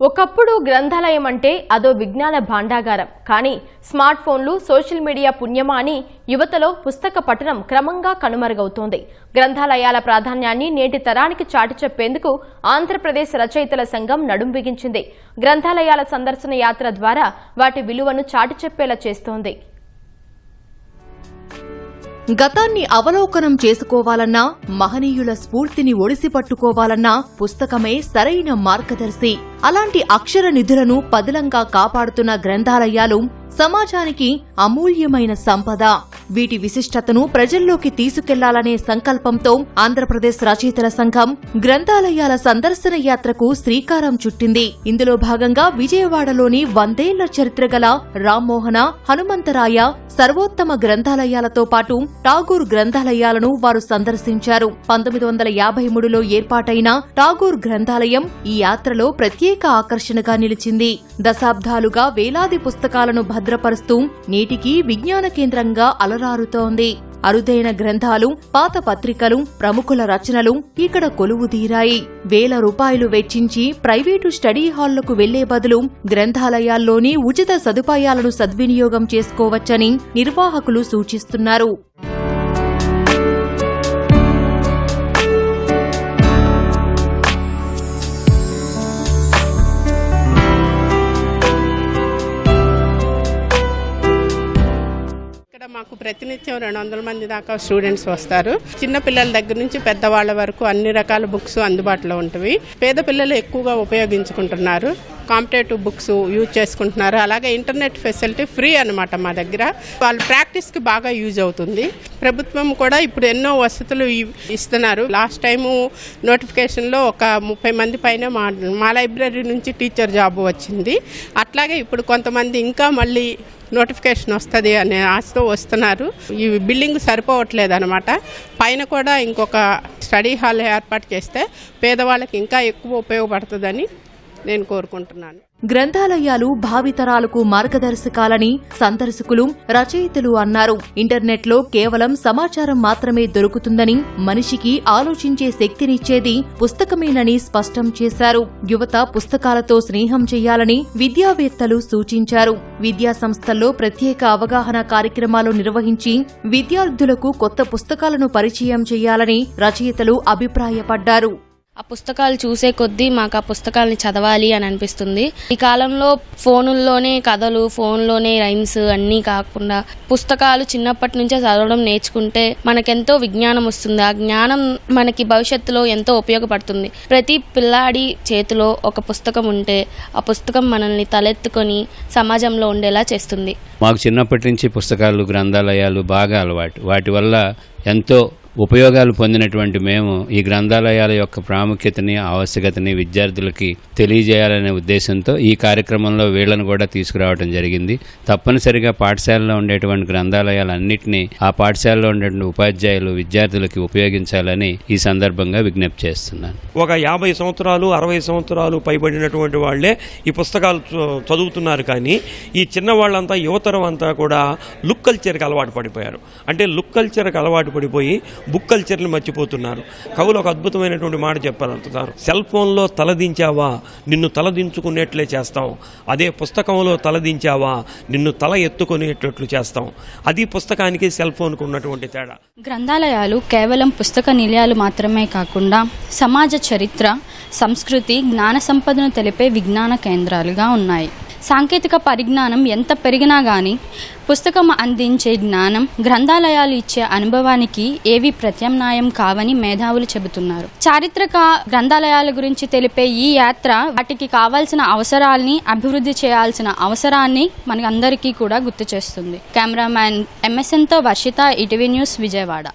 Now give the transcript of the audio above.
ఒకప్పుడు గ్రంథాలయం అంటే అదో విజ్ఞాన భాండాగారం. కానీ స్మార్ట్ ఫోన్లు, సోషల్ మీడియా పుణ్యమా అని యువతలో పుస్తక పఠనం క్రమంగా కనుమరుగవుతోంది. గ్రంథాలయాల ప్రాధాన్యాన్ని నేటి తరానికి చాటి చెప్పేందుకు ఆంధ్రప్రదేశ్ రచయితల సంఘం నడుం బిగించింది. గ్రంథాలయాల సందర్శన యాత్ర ద్వారా వాటి విలువను చాటి చెప్పేలా చేస్తోంది. గతాన్ని అవలోకనం చేసుకోవాలన్నా, మహనీయుల స్ఫూర్తిని ఒడిసి పట్టుకోవాలన్నా పుస్తకమే సరైన మార్గదర్శి. అలాంటి అక్షర నిధులను పదిలంగా కాపాడుతున్న గ్రంథాలయాలు సమాజానికి అమూల్యమైన సంపద. వీటి విశిష్టతను ప్రజల్లోకి తీసుకెళ్లాలనే సంకల్పంతో ఆంధ్రప్రదేశ్ రచయితల సంఘం గ్రంథాలయాల సందర్శన యాత్రకు శ్రీకారం చుట్టింది. ఇందులో భాగంగా విజయవాడలోని 100 ఏళ్ల చరిత్ర గల రామ్మోహన, హనుమంతరాయ, సర్వోత్తమ గ్రంథాలయాలతో పాటు ఠాగూర్ గ్రంథాలయాలను వారు సందర్శించారు. 1953లో ఏర్పాటైన ఠాగూర్ గ్రంథాలయం ఈ యాత్రలో ప్రత్యేక ఆకర్షణగా నిలిచింది. దశాబ్దాలుగా వేలాది పుస్తకాలను భద్రపరుస్తూ నేటికి విజ్ఞాన కేంద్రంగా అలరారుతోంది. అరుదైన గ్రంథాలు, పాత పత్రికలు, ప్రముఖుల రచనలు ఇక్కడ కొలువుదీరాయి. వేల రూపాయలు వెచ్చించి ప్రైవేటు స్టడీ హాళ్లకు వెళ్లే బదులు గ్రంథాలయాల్లోని ఉచిత సదుపాయాలను సద్వినియోగం చేసుకోవచ్చని నిర్వాహకులు సూచిస్తున్నారు. మాకు ప్రతినిత్యం 200 మంది దాకా స్టూడెంట్స్ వస్తారు. చిన్న పిల్లల దగ్గర నుంచి పెద్దవాళ్ల వరకు అన్ని రకాల బుక్స్ అందుబాటులో ఉంటాయి. పేద పిల్లలు ఎక్కువగా ఉపయోగించుకుంటున్నారు. కాంపిటేటివ్ బుక్స్ యూజ్ చేసుకుంటున్నారు. అలాగే ఇంటర్నెట్ ఫెసిలిటీ ఫ్రీ అన్నమాట మా దగ్గర. వాళ్ళ ప్రాక్టీస్కి బాగా యూజ్ అవుతుంది. ప్రభుత్వం కూడా ఇప్పుడు ఎన్నో వసతులు ఇస్తున్నారు. లాస్ట్ టైము నోటిఫికేషన్లో ఒక 30 మంది పైన మా లైబ్రరీ నుంచి టీచర్ జాబ్ వచ్చింది. అట్లాగే ఇప్పుడు కొంతమంది ఇంకా మళ్ళీ నోటిఫికేషన్ వస్తుంది అనే ఆశతో వస్తున్నారు. ఈ బిల్డింగ్ సరిపోవట్లేదు అనమాట. పైన కూడా ఇంకొక స్టడీ హాల్ ఏర్పాటు చేస్తే పేదవాళ్ళకి ఇంకా ఎక్కువ ఉపయోగపడుతుందని నేను కోరుకుంటున్నాను. గ్రంథాలయాలు భావితరాలకు మార్గదర్శకాలని సందర్శకులు, రచయితలు అన్నారు. ఇంటర్నెట్లో కేవలం సమాచారం మాత్రమే దొరుకుతుందని, మనిషికి ఆలోచించే శక్తినిచ్చేది పుస్తకమేనని స్పష్టం చేశారు. యువత పుస్తకాలతో స్నేహం చేయాలని విద్యావేత్తలు సూచించారు. విద్యా సంస్థల్లో ప్రత్యేక అవగాహన కార్యక్రమాలు నిర్వహించి విద్యార్థులకు కొత్త పుస్తకాలను పరిచయం చేయాలని రచయితలు అభిప్రాయపడ్డారు. ఆ పుస్తకాలు చూసే కొద్దీ మాకు ఆ పుస్తకాలని చదవాలి అని అనిపిస్తుంది. ఈ కాలంలో ఫోనుల్లోనే కథలు, ఫోన్లోనే రైమ్స్ అన్నీ కాకుండా పుస్తకాలు చిన్నప్పటి నుంచే చదవడం నేర్చుకుంటే మనకెంతో విజ్ఞానం వస్తుంది. ఆ జ్ఞానం మనకి భవిష్యత్తులో ఎంతో ఉపయోగపడుతుంది. ప్రతి పిల్లాడి చేతిలో ఒక పుస్తకం ఉంటే ఆ పుస్తకం మనల్ని తలెత్తుకొని సమాజంలో ఉండేలా చేస్తుంది. మాకు చిన్నప్పటి నుంచి పుస్తకాలు, గ్రంథాలయాలు బాగా అలవాటు. వాటి వల్ల ఎంతో ఉపయోగాలు పొందినటువంటి మేము ఈ గ్రంథాలయాల యొక్క ప్రాముఖ్యతని, ఆవశ్యకతని విద్యార్థులకి తెలియజేయాలనే ఉద్దేశంతో ఈ కార్యక్రమంలో వీళ్లను కూడా తీసుకురావడం జరిగింది. తప్పనిసరిగా పాఠశాలలో ఉండేటువంటి గ్రంథాలయాలన్నింటినీ ఆ పాఠశాలలో ఉండేటువంటి ఉపాధ్యాయులు విద్యార్థులకి ఉపయోగించాలని ఈ సందర్భంగా విజ్ఞప్తి చేస్తున్నాను. ఒక 50 సంవత్సరాలు 60 సంవత్సరాలు పైబడినటువంటి వాళ్లే ఈ పుస్తకాలు చదువుతున్నారు. కానీ ఈ చిన్న వాళ్ళంతా, యువతరం అంతా కూడా లుక్ కల్చర్కి అలవాటు పడిపోయారు. అంటే లుక్ కల్చర్కి అలవాటు పడిపోయి బుక్ కల్చర్ని మర్చిపోతున్నారు. కవులు ఒక అద్భుతమైనటువంటి మాట చెప్పారంటున్నారు. సెల్ ఫోన్లో తలదించావా నిన్ను తలదించుకునేట్లే చేస్తాం, అదే పుస్తకంలో తలదించావా నిన్ను తల ఎత్తుకునేటట్లు చేస్తాం. అది పుస్తకానికి సెల్ ఫోన్కు ఉన్నటువంటి తేడా. గ్రంథాలయాలు కేవలం పుస్తక నిలయాలు మాత్రమే కాకుండా సమాజ చరిత్ర, సంస్కృతి, జ్ఞాన సంపదను తెలిపే విజ్ఞాన కేంద్రాలుగా ఉన్నాయి. సాంకేతిక పరిజ్ఞానం ఎంత పెరిగినా గానీ పుస్తకం అందించే జ్ఞానం, గ్రంథాలయాలు ఇచ్చే అనుభవానికి ఏవి ప్రత్యామ్నాయం కావని మేధావులు చెబుతున్నారు. చారిత్రక గ్రంథాలయాల గురించి తెలిపే ఈ యాత్ర వాటికి కావాల్సిన అవసరాల్ని, అభివృద్ధి చేయాల్సిన అవసరాన్ని మనకందరికీ కూడా గుర్తు చేస్తుంది. కెమెరామ్యాన్ MSNతో వర్షిత, ఈటీవీ న్యూస్, విజయవాడ.